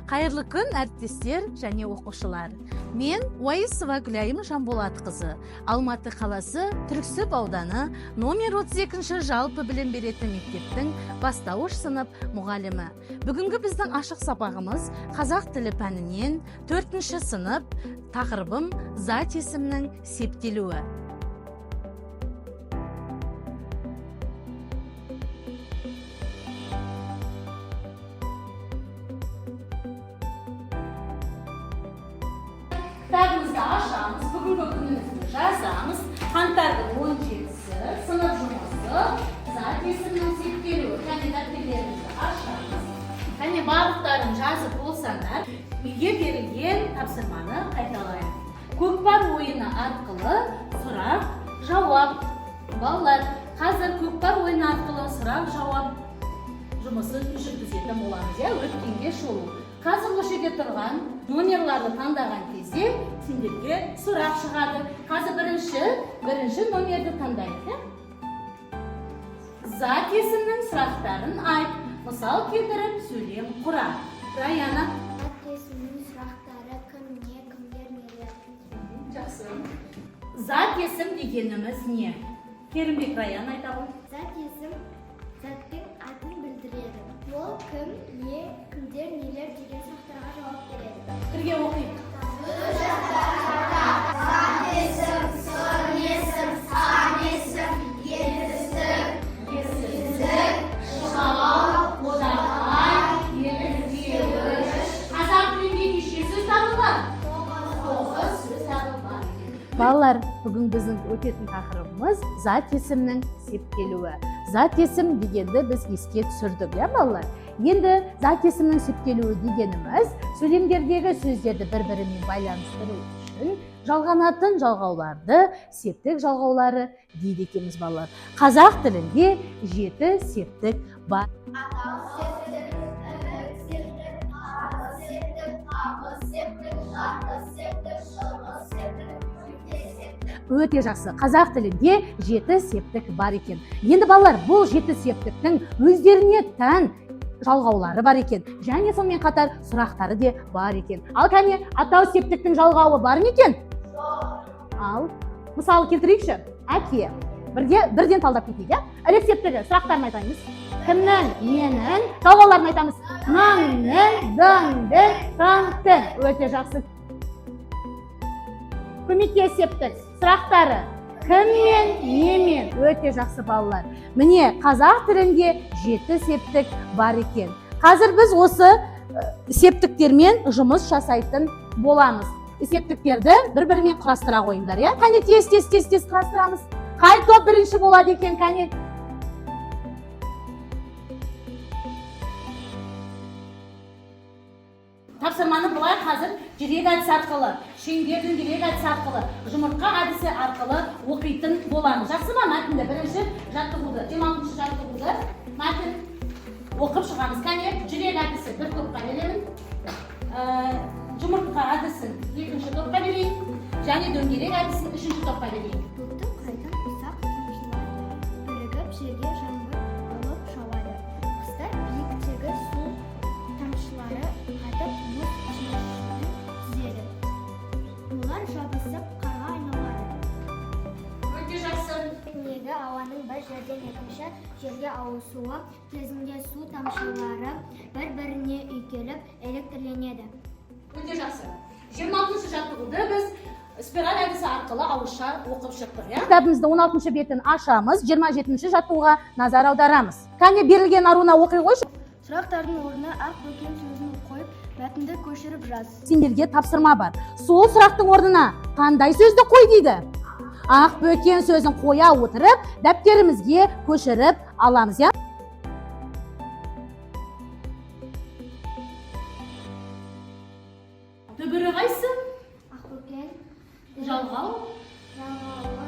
Қайырлы күн, әріптестер және оқушылар. Мен Уайысова Гүлайым Жанболатқызы, Алматы қаласы Түрксіб ауданы номер 32-ші жалпы білім беретін мектептің бастауыш сынып мұғалімі. Бүгінгі біздің ашық сабағымыз қазақ тілі пәнінен 4-ші сынып, тақырыбым зат есімнің септелуі. Кітабымызды ашамыз, бүгінгі күнімізді жазамыз. Қаңтардың 17-сі, сынып жұмысы, зат есімнің септелуі. Дәптерлерімізді ашамыз. Және барлықтарын жазып болсаңдар, үйге берілген тапсырманы қайталайық. Көкпар ойыны арқылы сұрақ, жауап. Балалар, қазір көкпар ойыны арқылы сұрақ, жауап жұмысын жүргізетін боламыз. Өткенге шолу. Қазір осы жерде тұрған номерларды таңдаған кезде сендерге сұрақ шығады. Қазір бірінші номерді таңдайық. Зат есімнің сұрақтарын айт. Мысал келтіріп сөйлем құра. Раяна. Зат есімнің сұрақтары кім, не, кімдер, нелер. Жақсы. Зат есім дегеніміз не? Керімбек, Раяна айта ғой. Зат есім заттың атын білдіреді. Ол кім, не, кімдер, нелер деген сұрақтарға жауап береді. Бірге оқиық. Зат есім, сын есім, сан есім, етістік, Жауап, одақай, ертегіш. Қазақ тілінде неше сөз табылған? 9 сөз табылған. Балалар, бүгін біздің өтетін тақырыбымыз зат есімнің септелуі. Зат есім дегенді біз еске түсірдік, балалар? Енді зат есімнің септелуі дегеніміз сөйлемдердегі сөздерді бір-бірімен байланыстыру үшін жалғанатын жалғауларды септік жалғаулары дейді екенбіз, балалар. Қазақ тілінде 7 септік бар. Өте жақсы. Қазақ тілінде 7 септік бар екен. Енді балалар, бұл 7 септіктің өздеріне тән жалғаулары бар екен. Және сонымен қатар сұрақтары де бар екен. Ал кәне, атау септіктің жалғауы бар ма екен? Ал, мысалы келтірейікші. Әке. Бірден талдап кетейік. Ілік септігі сұрақтарын айтамыз. Кімнің, ненің, жалғауларын айтамыз. Наңның, дыңдың, таңтың. Өте жақсы. Көмекке септік сұрақтары кіммен, немен. Өте жақсы, балалар. Міне, қазақ тілінде 7 септік бар екен. Қазір біз осы септіктермен жұмыс жасайтын боламыз. Септіктерді бір-бірімен құрастыра қойыңдар. Кәне тез құрастырамыз. Қай топ бірінші болады екен, кәне? Тапсырманы бұлай қазір жүрек әдісі арқылы, шеңбердің жүрек әдісі арқылы, жұмыртқа әдісі арқылы оқитын боламыз. Жақсы ма мәтінді? Бірінші жаттығуды, 26-шы жаттығуды мәтін оқып шығамыз. Кәне, жүрек әдісі бір топқа беремін, жұмыртқа әдісін екінші топқа берейін, және дөңгелек әдісін үшінші топқа берейін. Көктің қайдан ұсақ тамшылары бірігіп жерге жаңбыр болып жауады. Қыста биіктегі су тамшылары қатып мұз жиыршығын түзеді. Олар жабысып қарға айналады. Өте жақсы. Негі ауаның бір жерден екінші жерге ауысуы кезінде су тамшылары бір-біріне үйкеліп электрленеді. Өте жақсы. 26-шы жаттығуды біз спираль әдісі арқылы ауызша оқып шықтық. Кітабымызды 16-шы бетін ашамыз, 27-ші жаттығуға назар аударамыз. Кәне берілген аруына оқи қойшы. Сұрақтардың орнына ақ бөкен сөзін қойып, мәтінді көшіріп жаз. Сендерге тапсырма бар. Сол сұрақтың орнына қандай сөзді қой дейді? Ақ бөкен сөзін қоя отырып, дәптерімізге көшіріп аламыз. Түбірі қайсы? Ақ бөкен, Жалғау. жалғауы,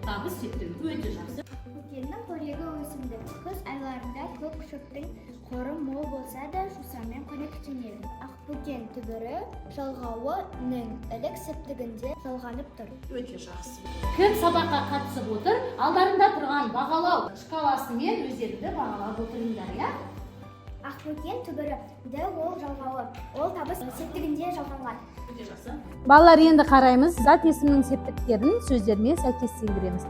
Табыс септігі өте жақсы. бөкеннің қорегі өсімді. Күз айларында көк шөптің қоры мол болса да жусанмен қоректенеді. Ақ бөкен түбірі жалғауының ілік септігінде жалғанып тұр. Өте жақсы. Кім сабаққа қатысып отыр? Алдарында тұрған бағалау шкаласымен өздеріңді бағалап отырыңдар, Ақбөкен түбірі, Д ол жалғауы, ол табыс септігінде жалғанған. Өте жақсы. Балалар, енді қараймыз. Зат есімнің септіктерін сөздермен сәйкестендіреміз.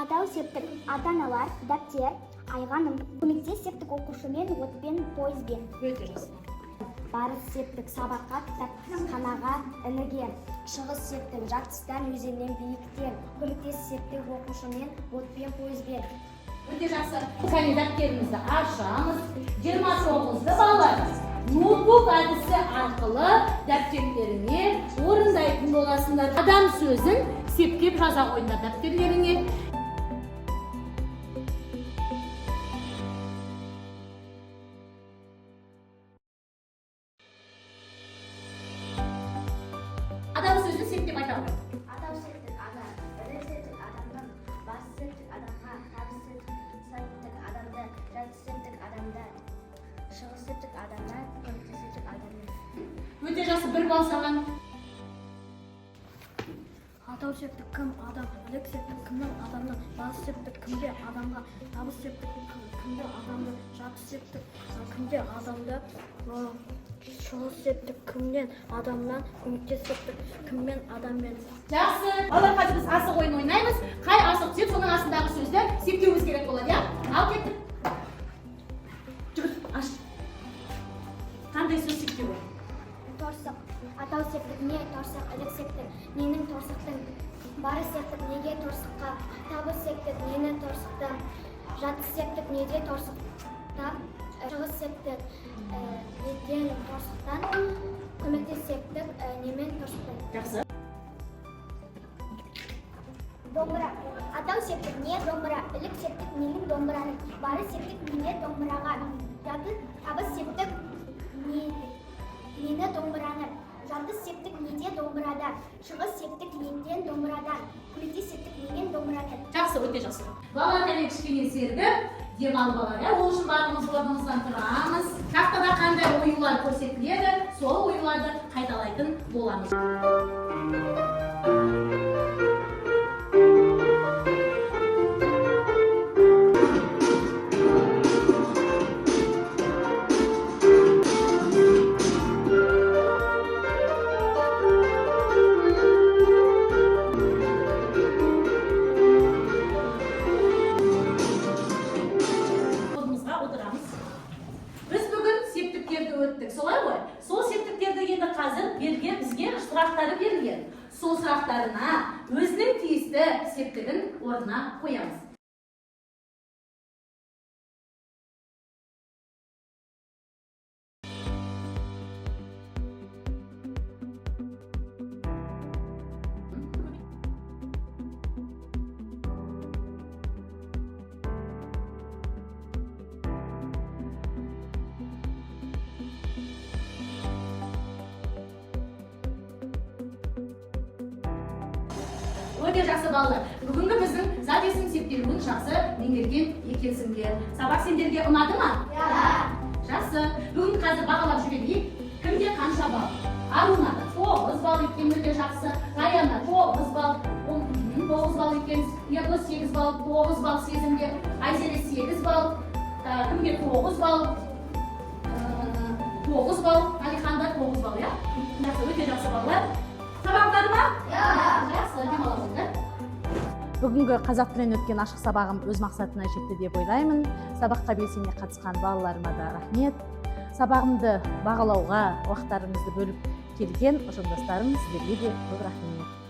Атау септік, ата-аналар, дәптер, айғаным, көмектес септік оқушымен, отпен, пойызбен. Өте жақсы. Барыс септік, сабаққа, кітапханаға, ініге. Шығыс септік, жартыстан, өзеннен, биіктен. Көмектес септік оқушымен, отпен, пойызбен. Өте жақсы. Кәне дәптерімізді ашамыз. 29-ды балалар ноутбук әдісі арқылы дәптертеріңе орындайтын боласыңдар. Адам сөзін септеп жаза қойыңдар дәптертеріңе. Адам сөзін септеп айта қой. Атау септік, ана, ірі септік, адамның, бас септік, адамға, табыс септік, адамды, жарты септік, адамда, шығыс септік, адамда, көмектес септік, адамның. Өте жақсы, бір балл саған. Атау септік, кім, адам, ілік септік, кімнің, адамның, бас септік, кімге, адамға, табыс септік, кімге, адамды, жарты септік, кімге, адамды, шығыс септік, кімнен, адамнан, көмектес септік, кіммен, адаммен. Жақсы. Балалар, қазір біз асық ойын ойнаймыз. Қай асық түседі, соның астындағы сөзді септеуіміз керек болады, иә? Ал кеттік. Жүгір, аш. Қандай сөз септеуі? Торсық. Атау септік, не торсық, ілік септік, ненің торсықтың, бары септік, неге торсыққа, табыс септік, нені торсықтан, жарты септік, неде торсықтан, шығыс септік, неден торсықтан, көмектес септік, немен торсықтан. Жақсы. Домбыра. Атау септік, не домбыра, ілік септік, ненің домбыраның, бары септік, неге домбыраға, табыс септік, нені домбыраны, жарты септік, неде домбырада, шығыс септік, неден домбырада, көмектес септік, немен домбырадан. Жақсы, өте жақсы. Балалар кәне кішкене сергіп, демалып алар, ол үшін барлығымыз орнымыздан тұрамыз. Тақтада қандай оюлар көрсетіледі, сол оюларды қайталайтын боламыз. Солай ғой? Сол септіктерді енді қазір берген бізге сұрақтары берілген. Сол сұрақтарына өзінің тиісті септігін орнына қоямыз. Өте жақсы балалар. Бүгінгі біздің зат есім септелуін жақсы меңгерген екенсіңдер. Сабақ сендерге ұнады ма? Жақсы. Бүгін қазір бағалап жіберейік. Кімге қанша балл? Арунада 9 балл екен, өте жақсы. Раяна 9 балл. 9 балл екен. Ердос 8 балл, 9 балл сезімге. Айзере 8 балл. Кімге 9 балл? 9 балл. Алиханда 9 балл, иә? Жақсы, өте жақсы балалар. Сабақтары ма? Жақсы, демала болды. Бүгінгі қазақ тілінен өткен ашық сабағым өз мақсатына жетті деп ойлаймын. Сабаққа белсене қатысқан балаларыма да рахмет. Сабағымды бағалауға уақыттарыңызды бөліп келген ұжымдастарым, сіздерге де көп рахмет.